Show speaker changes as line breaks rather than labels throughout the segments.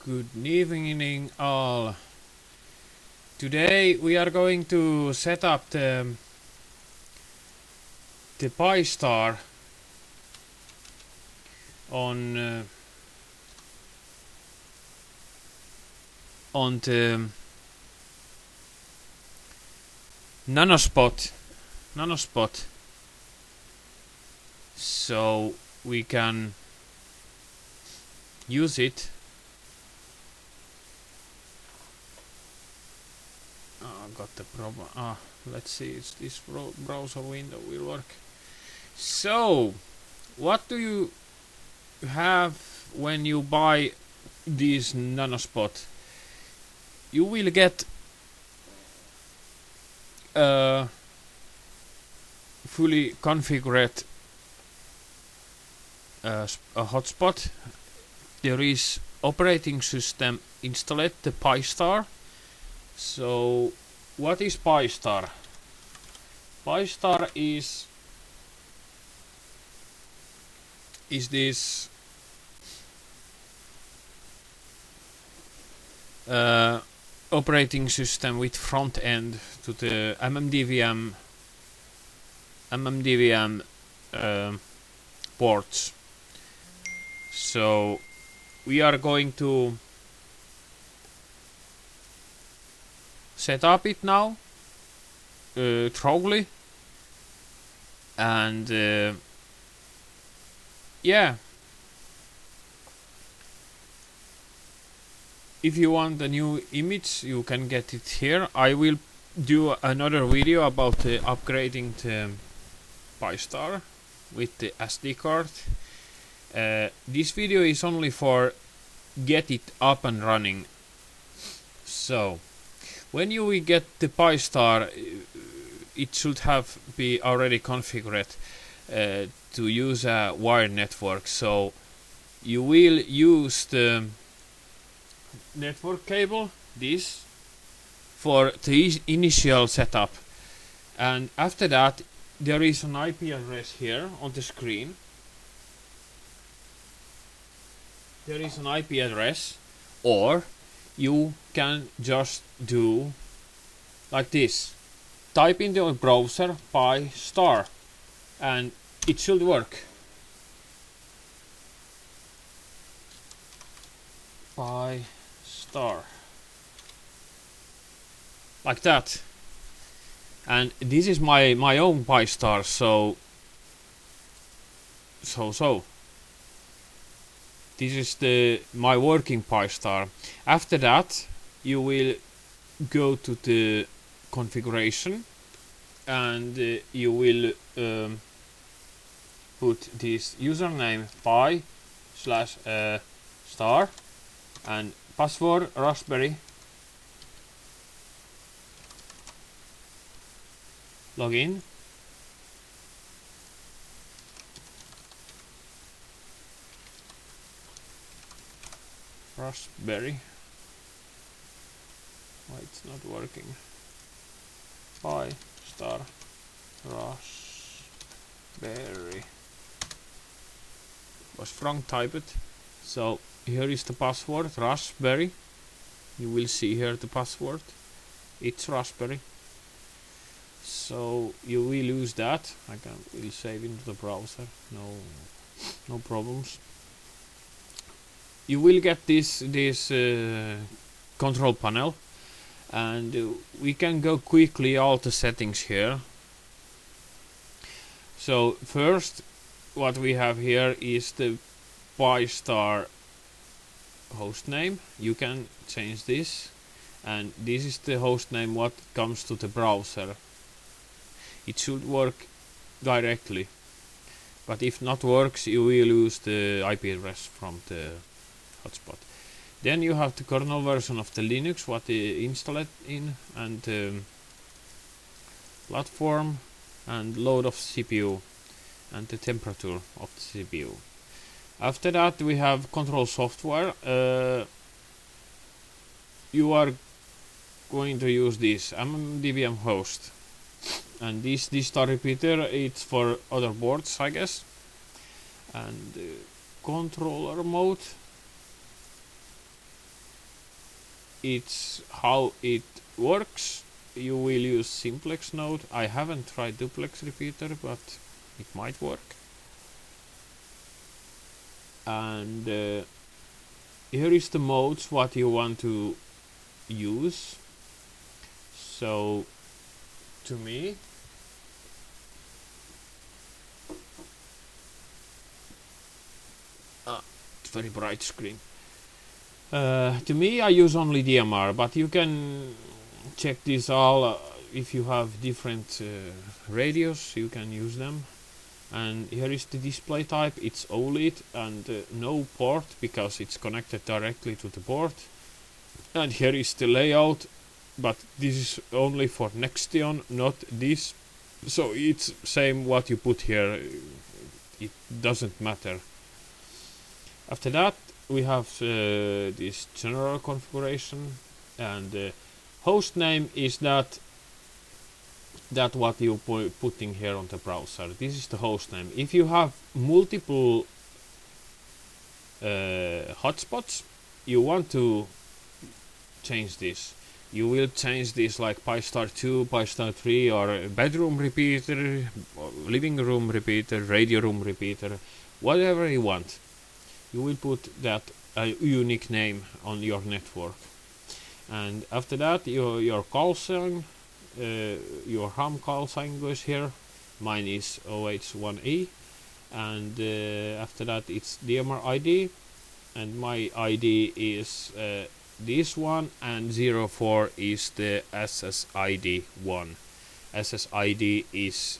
Good evening all. Today we are going to set up the PyStar on the NanoHotspot so we can use it. Got the problem. Let's see if this browser window will work. So, what do you have when you buy this NanoHotspot? You will get a fully configured a hotspot. There is operating system installed, the PyStar. So, what is PyStar? PyStar is this operating system with front end to the mmdvm ports. So we are going to set up it now thoroughly, and yeah, if you want a new image you can get it here. I will do another video about upgrading the PyStar with the SD card. This video is only for get it up and running. So when you will get the PyStar, it should have be already configured to use a wired network. So you will use the network cable, this, for the initial setup, and after that there is an IP address here on the screen. There is an IP address, or you can just do like this. Type in the browser PyStar and it should work. PyStar. Like that. And this is my own PyStar, so this is my working PyStar. After that you will go to the configuration and you will put this username py/star and password Raspberry. Login. Raspberry. Why it's not working? PyStar Raspberry. Was wrong typed. So here is the password Raspberry. You will see here the password. It's Raspberry. So you will use that. Will save into the browser. No problems. You will get this control panel, and we can go quickly all the settings here. So first, what we have here is the PyStar hostname. You can change this, and this is the hostname what comes to the browser. It should work directly, but if not works, you will use the IP address from the hotspot. Then you have the kernel version of the Linux, what installed in, and platform, and load of CPU, and the temperature of the CPU. After that we have control software. You are going to use this mmdvm host, and this star repeater, it's for other boards, I guess. And controller mode, it's how it works. You will use simplex node. I haven't tried duplex repeater, but it might work. And here is the modes what you want to use. So to me, it's very bright screen. To me, I use only DMR, but you can check this all. If you have different radios, you can use them. And here is the display type. It's OLED and no port because it's connected directly to the port. And here is the layout, but this is only for Nextion, not this. So it's same what you put here. It doesn't matter. After that, we have this general configuration, and host name is that what you putting here on the browser. This is the host name. If you have multiple hotspots, you want to change this. You will change this like Pi*2, Pi*3, or bedroom repeater, or living room repeater, radio room repeater, whatever you want. You will put that unique name on your network. And after that, your call sign, your ham call sign goes here. Mine is OH1E. And after that, it's DMR ID. And my ID is this one, and 04 is the SSID one. SSID is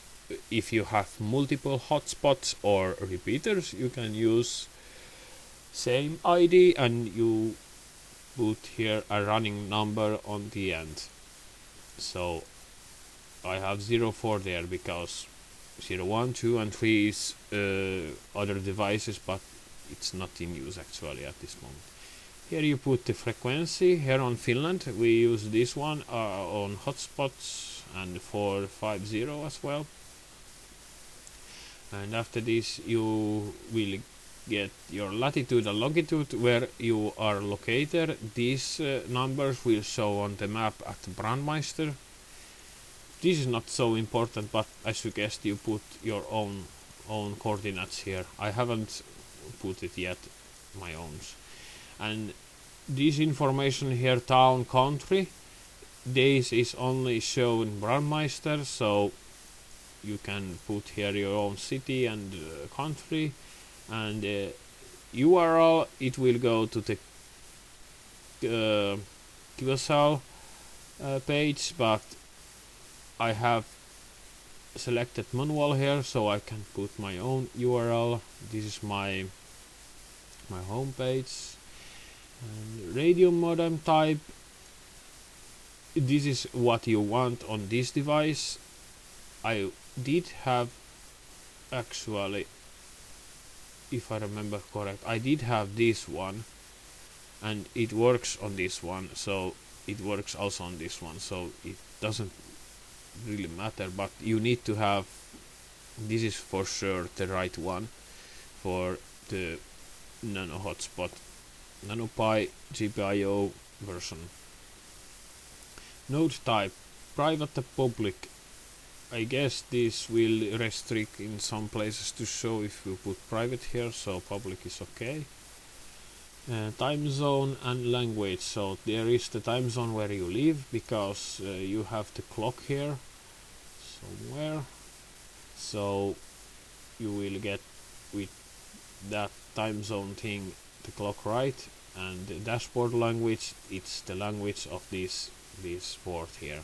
if you have multiple hotspots or repeaters, you can use same ID and you put here a running number on the end. So I have 04 there because 01, 2 and 3 is other devices, but it's not in use actually at this moment. Here you put the frequency. Here on Finland we use this one on hotspots and 450 as well. And after this you will get your latitude and longitude where you are located. These numbers will show on the map at Brandmeister. This is not so important, but I suggest you put your own coordinates here. I haven't put it yet, my own. And this information here, town, country, this is only shown in Brandmeister, so you can put here your own city and country. And URL, it will go to the QSL page, but I have selected manual here, so I can put my own URL. This is my home page. And radio modem type, this is what you want on this device. I did have, actually, if I remember correct, I did have this one and it works on this one, so it works also on this one, so it doesn't really matter, but you need to have, this is for sure the right one for the NanoHotspot NanoPi GPIO version. Node type, private and public. I guess this will restrict in some places to show if you put private here, so public is okay. Time zone and language, so there is the time zone where you live, because you have the clock here somewhere, so you will get with that time zone thing the clock right. And the dashboard language, it's the language of this port here.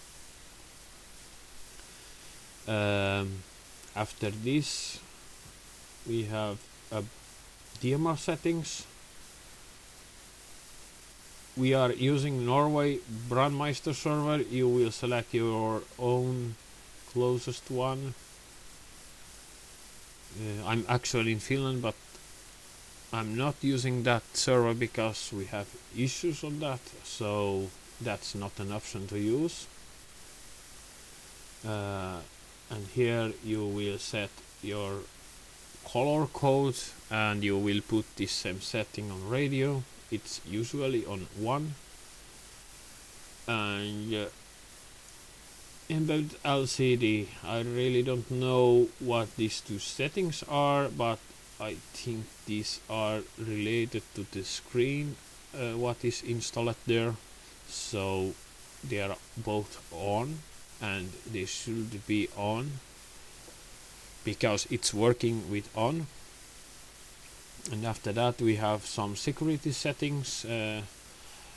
After this we have DMR settings. We are using Norway Brandmeister server. You will select your own closest one. I'm actually in Finland, but I'm not using that server because we have issues on that, so that's not an option to use. And here you will set your color code and you will put this same setting on radio. It's usually on 1. And embedded LCD, I really don't know what these two settings are, but I think these are related to the screen what is installed there, so they are both on, and they should be on because it's working with on. And after that we have some security settings.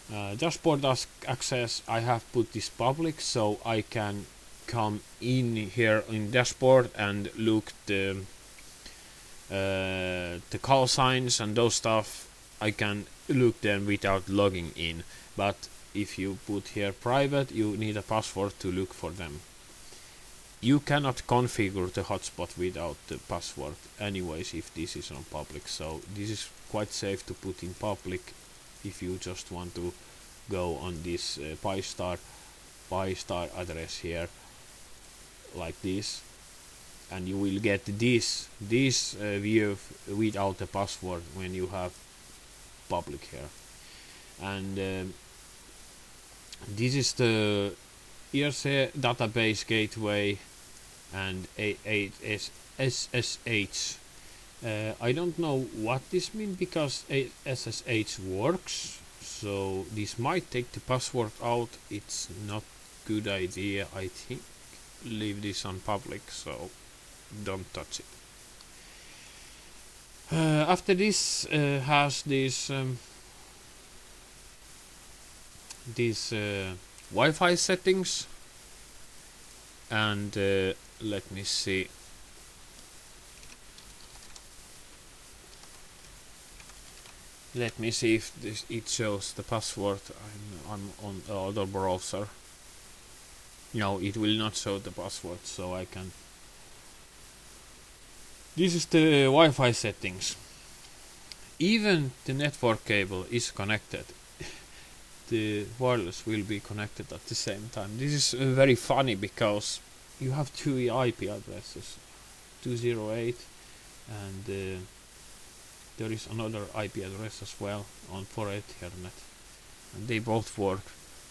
Dashboard access, I have put this public, so I can come in here in dashboard and look the call signs and those stuff. I can look them without logging in, but if you put here private, you need a password to look for them. You cannot configure the hotspot without the password anyways if this is on public, so this is quite safe to put in public if you just want to go on this Pi-star address here like this, and you will get this view without a password when you have public here. And this is the IRC database gateway and SSH. I don't know what this means because SSH works, so this might take the password out. It's not good idea, I think. Leave this on public, so don't touch it. After this has these Wi-Fi settings, and let me see. Let me see if it shows the password. I'm on the other browser. No, it will not show the password, so I can. This is the Wi-Fi settings. Even the network cable is connected. The wireless will be connected at the same time. This is very funny because you have two IP addresses, 208, and there is another IP address as well on 4 Ethernet, and they both work.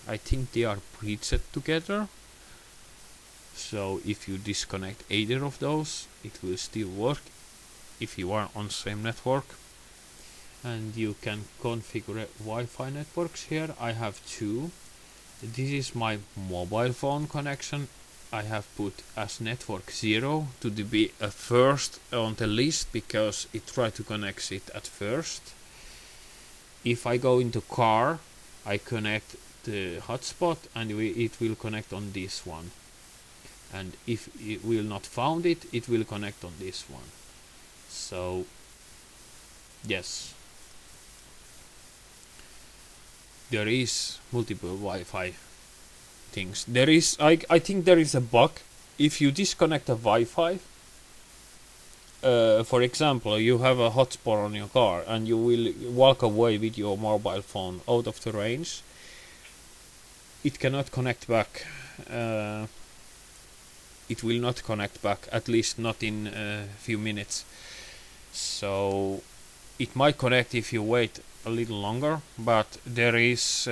I think they are preset together, so if you disconnect either of those, it will still work if you are on the same network. And you can configure Wi-Fi networks here. I have two. This is my mobile phone connection. I have put as network 0 to be first on the list because it tried to connect it at first. If I go into car, I connect the hotspot and it will connect on this one. And if it will not found it, it will connect on this one. So yes, there is multiple Wi-Fi things. There is, I think there is a bug. If you disconnect a Wi-Fi, for example, you have a hotspot on your car and you will walk away with your mobile phone out of the range, it cannot connect back. It will not connect back, at least not in a few minutes. So it might connect if you wait a little longer, but there is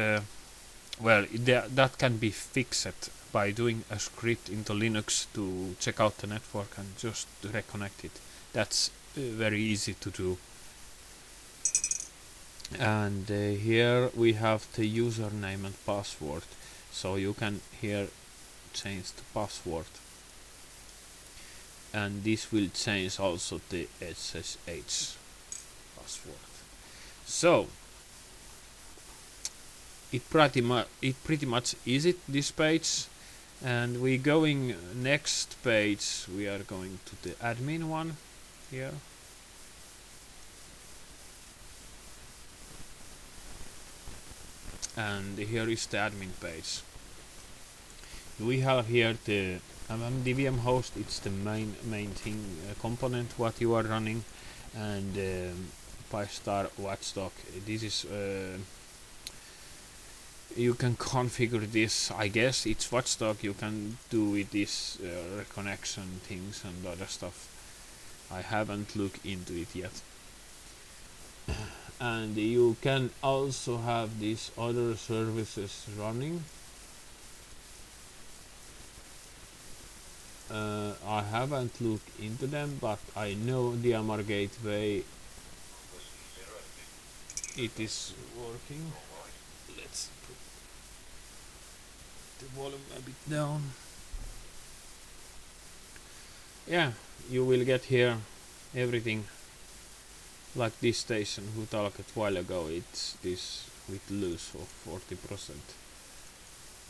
that can be fixed by doing a script into Linux to check out the network and just reconnect it. That's very easy to do. And here we have the username and password, so you can here change the password, and this will change also the SSH password. So it pretty much is it, this page. And we going next page, we are going to the admin one here. And here is the admin page. We have here the mmdvm host. It's the main thing, component what you are running, and Pi-star watchdog. This is you can configure this. I guess it's watchdog. You can do with this reconnection things and other stuff. I haven't looked into it yet. And you can also have these other services running. I haven't looked into them, but I know DMR gateway, it is working. Let's put the volume a bit down. Yeah, you will get here everything like this station who talked a while ago. It's this with loss of 40%,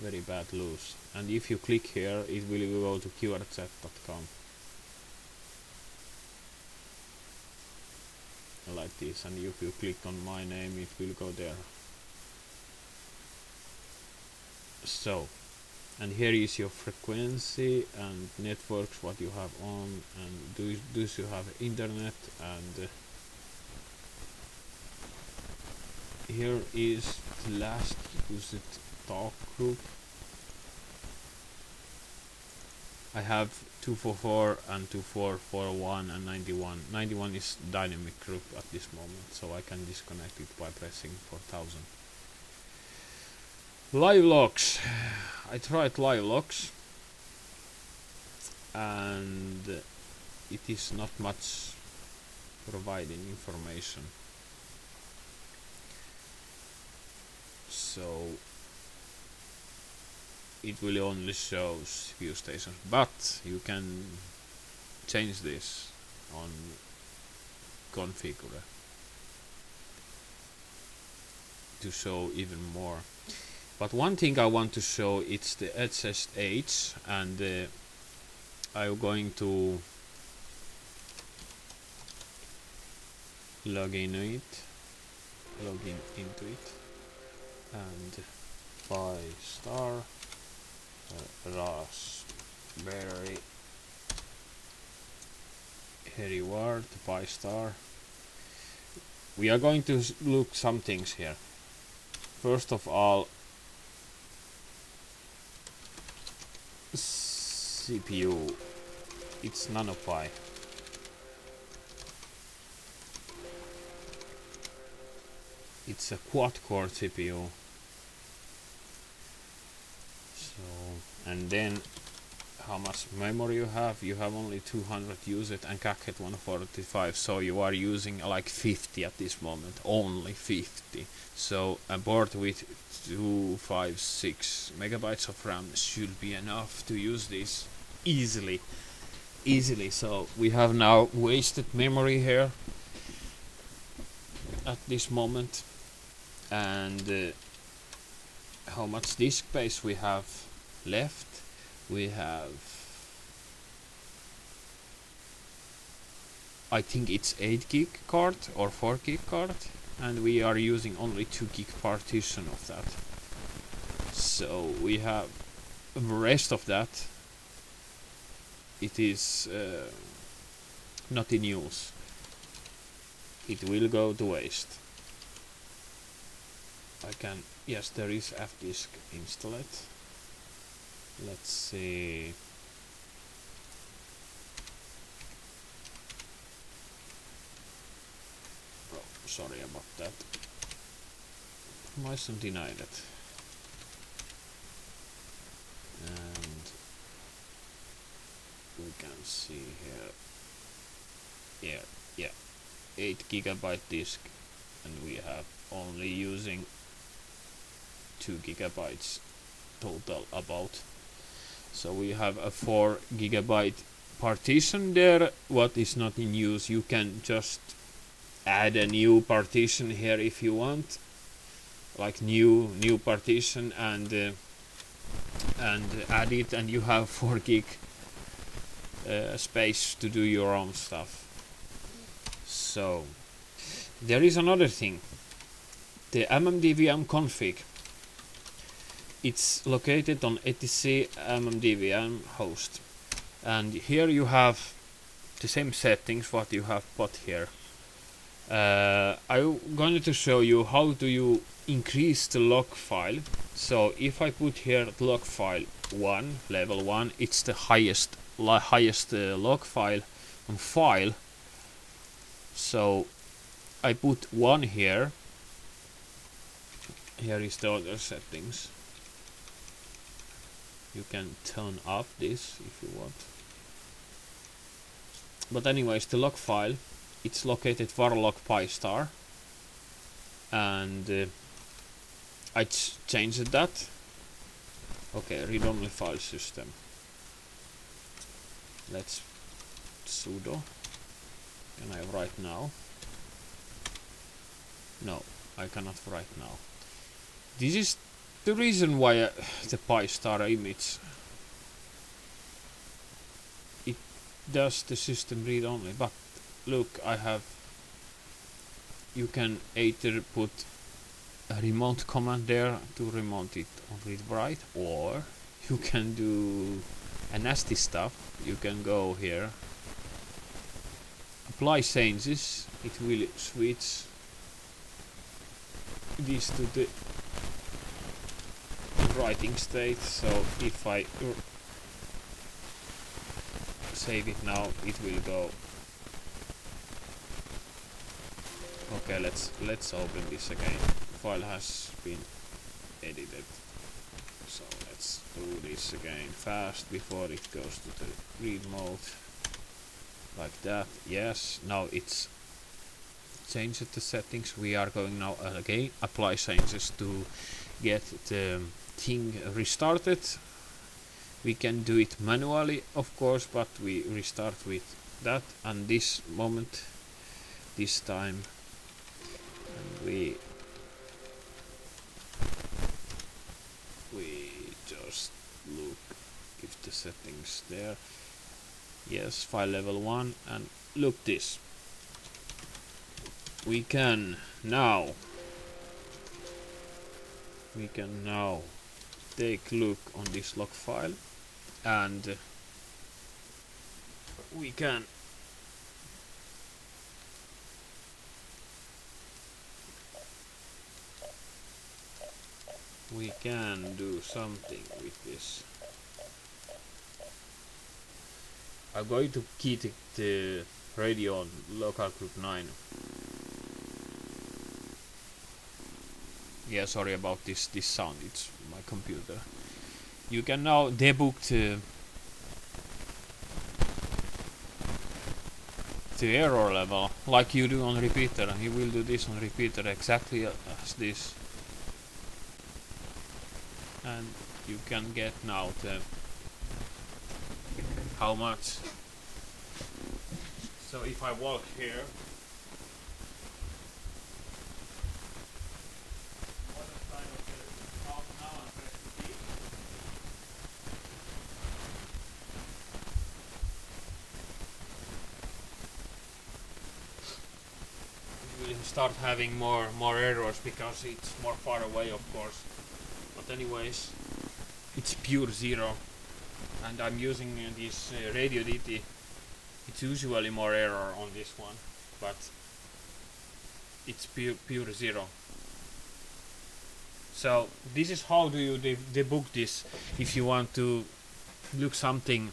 very bad loss, and if you click here it will go to qrchat.com like this, and if you click on my name it will go there. So, and here is your frequency and networks what you have on, and do you have internet, and here is the last used talk group. I have 244 and 2441 and 91. 91 is dynamic group at this moment, so I can disconnect it by pressing 4000. Live logs. I tried live logs and it is not much providing information. So it will only show few stations, but you can change this on configure to show even more. But one thing I want to show, it's the SSH, and I'm going to log into it, and Pi Raspberry reward Pi. We are going to look some things here. First of all, CPU, it's NanoPi. It's a quad-core CPU. So, and then how much memory you have? You have only 200 used and cache 145, so you are using like 50 at this moment, only 50. So a board with 256 megabytes of RAM should be enough to use this easily. So we have now wasted memory here at this moment, and how much disk space we have left? We have, I think it's 8 gig card or 4 gig card, and we are using only 2 gig partition of that. So we have the rest of that, it is not in use. It will go to waste. I can, yes, there is fdisk installed. Let's see. Oh, sorry about that. Myson denied it. And we can see here. Yeah, 8 gigabyte disk, and we have only using 2 gigabytes total about. So we have a 4 gigabyte partition there, what is not in use. You can just add a new partition here if you want, like new partition, and add it, and you have 4 gig space to do your own stuff. So there is another thing, the mmdvm config. It's located on etc mmdvm host, and here you have the same settings what you have put here. I'm going to show you how do you increase the log file. So if I put here log file 1, level 1, it's the highest log file on file. So I put 1 here. Here is the other settings. You can turn up this if you want. But anyways, the log file, it's located varlog pystar, and I changed that. Okay, read-only file system. Let's sudo. Can I write now? No, I cannot write now. This is the reason why the pystar image, it does the system read only. But look, you can either put a remote command there to remote it on read write, or you can do a nasty stuff. You can go here, apply changes, it will switch this to the writing state. So if I save it now, it will go. Okay, let's open this again. File has been edited, so let's do this again fast before it goes to the read mode, like that. Yes, now it's changed the settings. We are going now again apply changes to get the thing restarted. We can do it manually, of course, but we restart with that, and this time, and we just look if the settings there. Yes, file level 1, and look this. We can now take a look on this log file, and we can do something with this. I'm going to keep the radio on local group 9. Yeah, sorry about this sound, it's my computer. You can now debug the error level like you do on repeater, and you will do this on repeater exactly as this. And you can get now the how much. So if I walk here, start having more errors because it's more far away, of course. But anyways, it's pure zero, and I'm using this radio DT. It's usually more error on this one, but it's pure zero. So this is how do you debug this if you want to look something.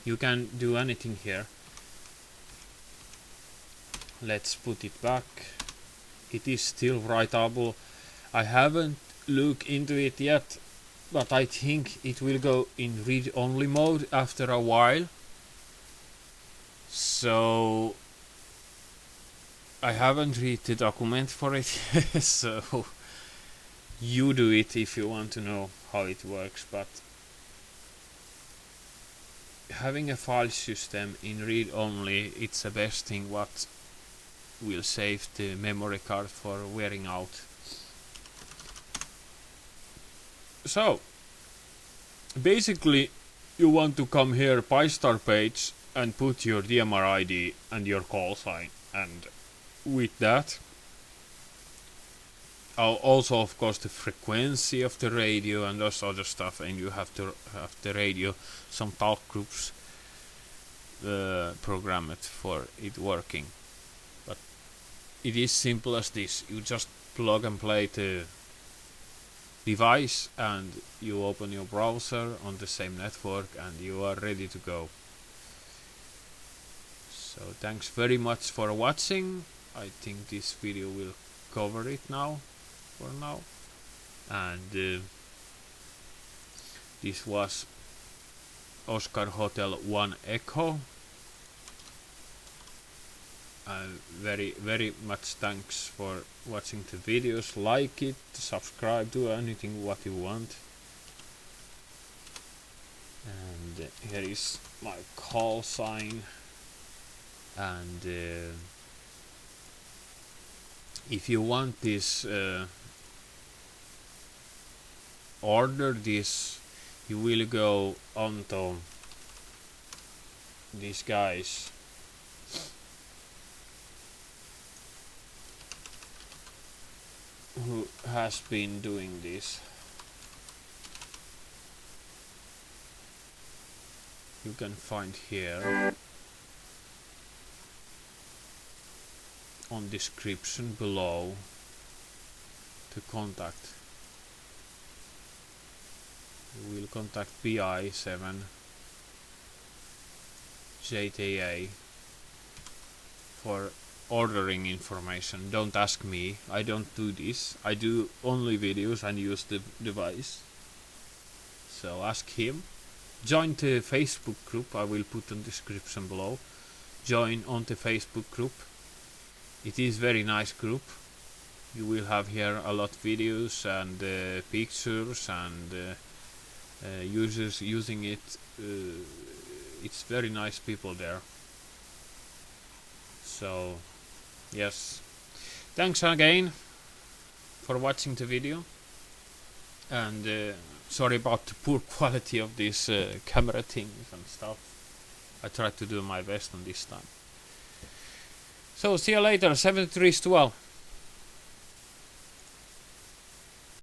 You can do anything here. Let's put it back. It is still writable. I haven't looked into it yet, but I think it will go in read-only mode after a while. So I haven't read the document for it, so you do it if you want to know how it works. But having a file system in read-only, it's the best thing what will save the memory card for wearing out. So basically you want to come here pystar page and put your DMR ID and your call sign, and with that also of course the frequency of the radio and those other stuff, and you have to have the radio some talk groups programmed for it working. But it is simple as this. You just plug and play the device and you open your browser on the same network and you are ready to go. So thanks very much for watching. I think this video will cover it now for now, and this was Oscar Hotel 1 Echo. Very much thanks for watching the videos. Like it, subscribe, do anything what you want. And here is my call sign. And if you want this, order this, you will go onto these guys. Who has been doing this? You can find here on description below to contact. You will contact BI7 JTA for ordering information. Don't ask me, I don't do this. I do only videos and use the device. So ask him. Join the Facebook group, I will put on description below. Join on the Facebook group. It is very nice group. You will have here a lot of videos and pictures and users using it. It's very nice people there. So yes, thanks again for watching the video, and sorry about the poor quality of this camera things and stuff. I tried to do my best on this time. So see you later. 73 to 12.